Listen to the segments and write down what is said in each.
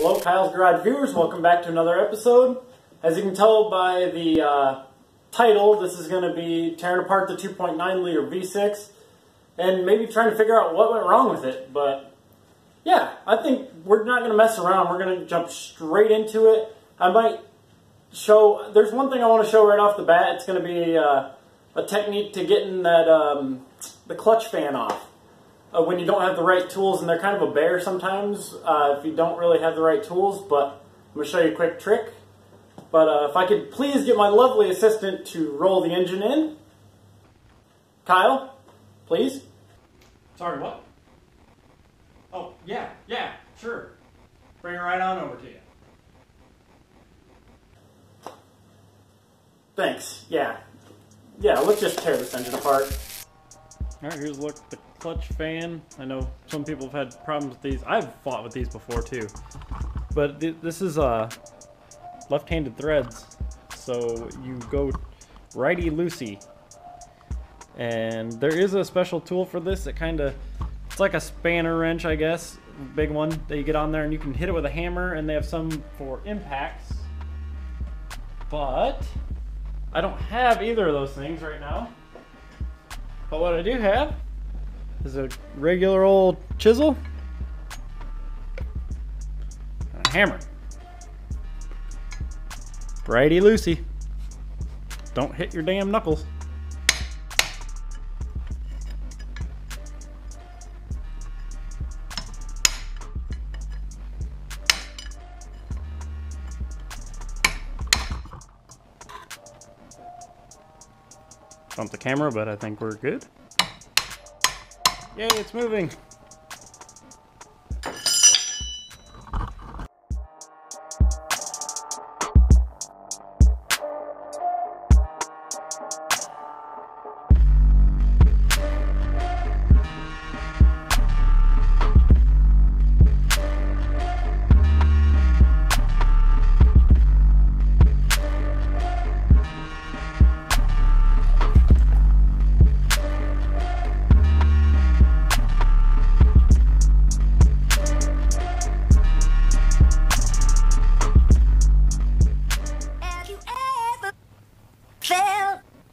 Hello, Kyle's Garage viewers. Welcome back to another episode. As you can tell by the title, this is going to be tearing apart the 2.9 liter V6 and maybe trying to figure out what went wrong with it. But yeah, I think we're not going to mess around. We're going to jump straight into it. I might show, there's one thing I want to show right off the bat. It's going to be a technique to getting that the clutch fan off. When you don't have the right tools, and they're kind of a bear sometimes if you don't really have the right tools, but I'm going to show you a quick trick. But if I could please get my lovely assistant to roll the engine in. Kyle, please. Sorry, what? Oh, yeah, sure. Bring it right on over to you. Thanks, yeah, let's just tear this engine apart. Alright, here's a look at the clutch fan. I know some people have had problems with these. I've fought with these before too. But this is left-handed threads. So you go righty-loosey. And there is a special tool for this that it's like a spanner wrench, I guess. Big one that you get on there and you can hit it with a hammer, and they have some for impacts. But I don't have either of those things right now. But what I do have is a regular old chisel and a hammer. Righty-loosey. Don't hit your damn knuckles. Bump the camera, but I think we're good. Yay, it's moving.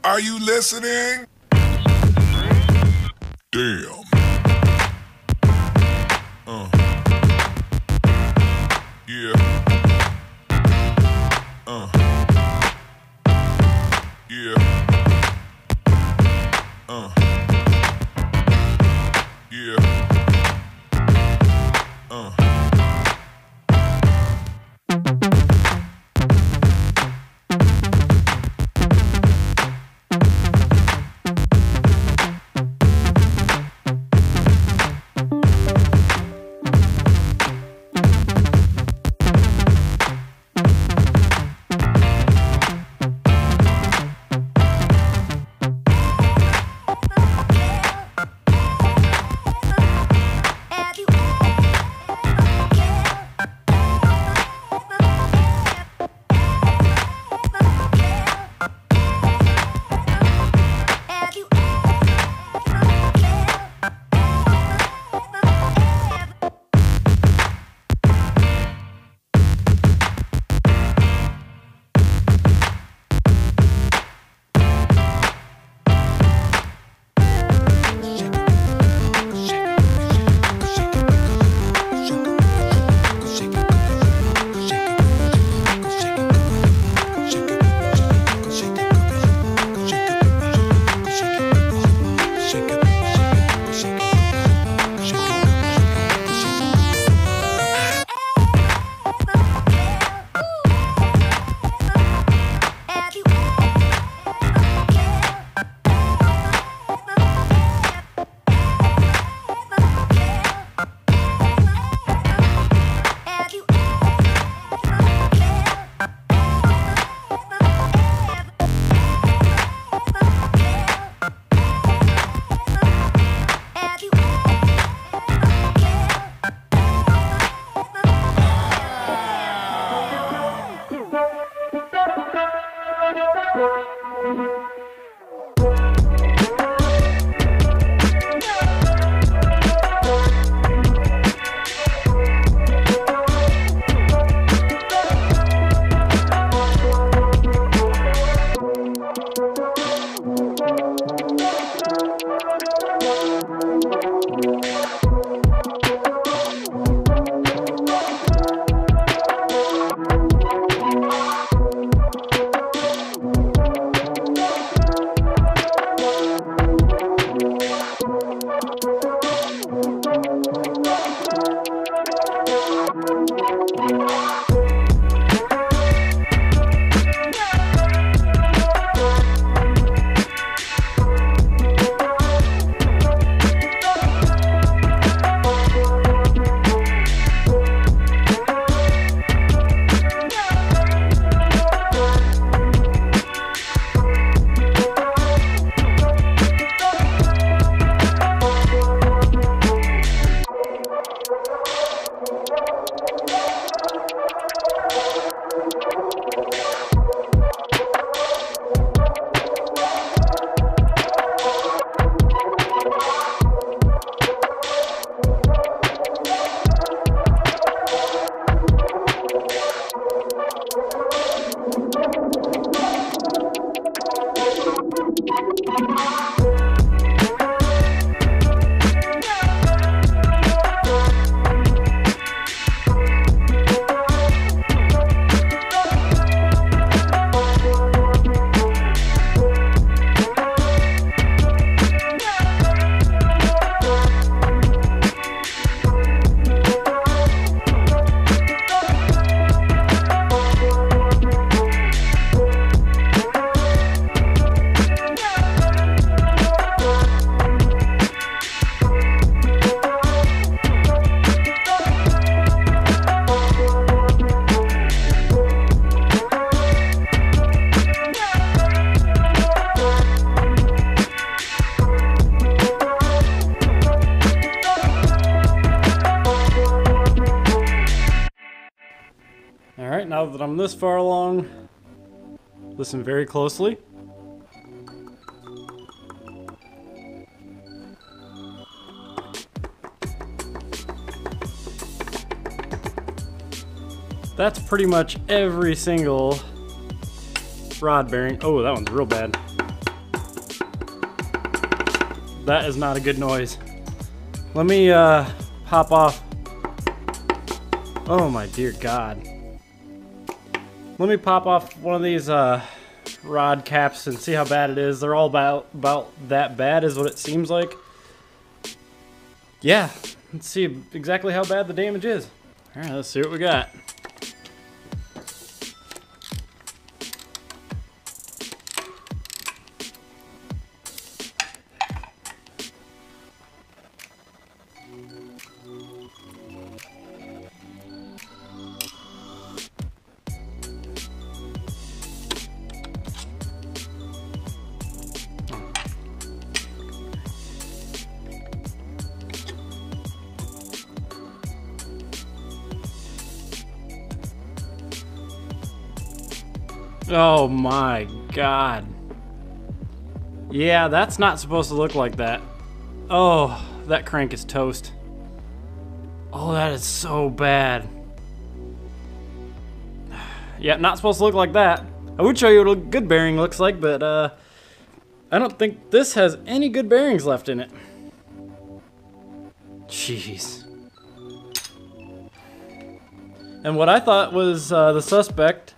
Are you listening? Damn. Yeah. Yeah. Yeah. Alright, now that I'm this far along, listen very closely. That's pretty much every single rod bearing. Oh, that one's real bad. That is not a good noise. Let me pop off. Oh my dear God. Let me pop off one of these rod caps and see how bad it is. They're all about that bad is what it seems like. Yeah, let's see exactly how bad the damage is. All right, let's see what we got. Oh my God. Yeah, that's not supposed to look like that. Oh, that crank is toast. Oh, that is so bad. Yeah, not supposed to look like that. I would show you what a good bearing looks like, but I don't think this has any good bearings left in it. Jeez. And what I thought was the suspect,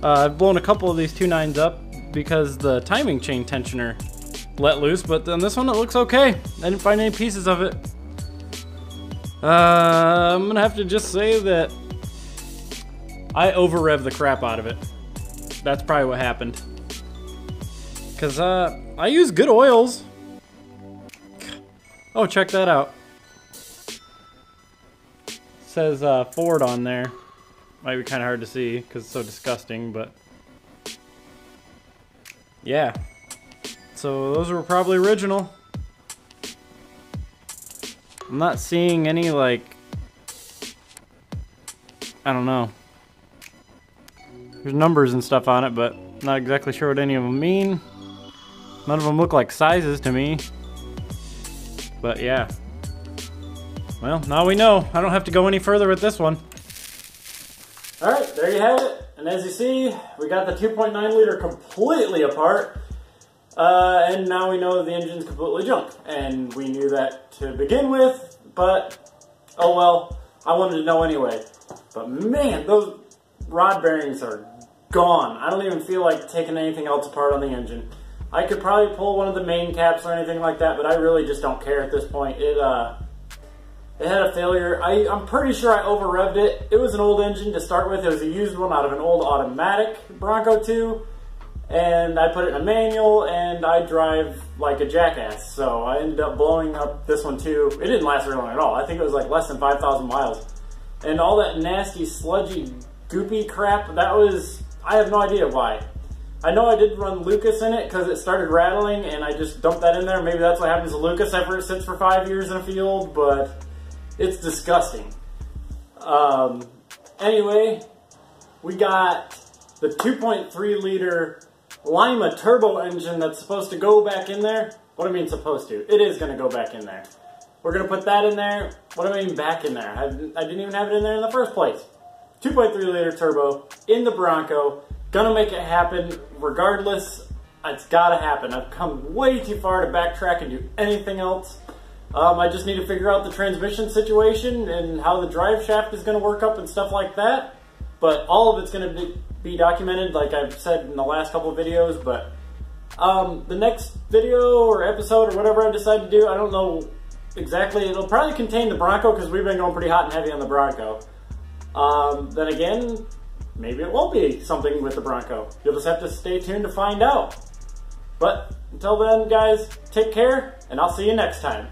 I've blown a couple of these 2.9s up because the timing chain tensioner let loose, but then this one, it looks okay. I didn't find any pieces of it. I'm gonna have to just say that I over-rev the crap out of it. That's probably what happened. Because I use good oils. Oh, check that out. It says Ford on there. Might be kind of hard to see because it's so disgusting, but yeah. So those were probably original. I'm not seeing any, like, I don't know. There's numbers and stuff on it, but not exactly sure what any of them mean. None of them look like sizes to me. But yeah. Well, now we know. I don't have to go any further with this one. Alright, there you have it. And as you see, we got the 2.9 liter completely apart. And now we know that the engine's completely junk. And we knew that to begin with, but oh well, I wanted to know anyway. But man, those rod bearings are gone. I don't even feel like taking anything else apart on the engine. I could probably pull one of the main caps or anything like that, but I really just don't care at this point. It had a failure. I'm pretty sure I over revved it. It was an old engine to start with. It was a used one out of an old automatic Bronco 2. And I put it in a manual, and I drive like a jackass. So I ended up blowing up this one too. It didn't last very long at all. I think it was like less than 5,000 miles. And all that nasty, sludgy, goopy crap, that was, I have no idea why. I know I did run Lucas in it because it started rattling, and I just dumped that in there. Maybe that's what happens to Lucas after it sits for 5 years in a field, but it's disgusting. Anyway, we got the 2.3 liter Lima turbo engine that's supposed to go back in there. What do I mean supposed to? It is going to go back in there. We're going to put that in there. What do I mean back in there? I didn't even have it in there in the first place. 2.3 liter turbo in the Bronco. Gonna make it happen regardless. It's gotta happen. I've come way too far to backtrack and do anything else. I just need to figure out the transmission situation and how the drive shaft is gonna work up and stuff like that. But all of it's gonna be documented like I've said in the last couple of videos. But the next video or episode or whatever I decide to do, I don't know exactly. It'll probably contain the Bronco because we've been going pretty hot and heavy on the Bronco. Then again, maybe it won't be something with the Bronco. You'll just have to stay tuned to find out. But until then, guys, take care, and I'll see you next time.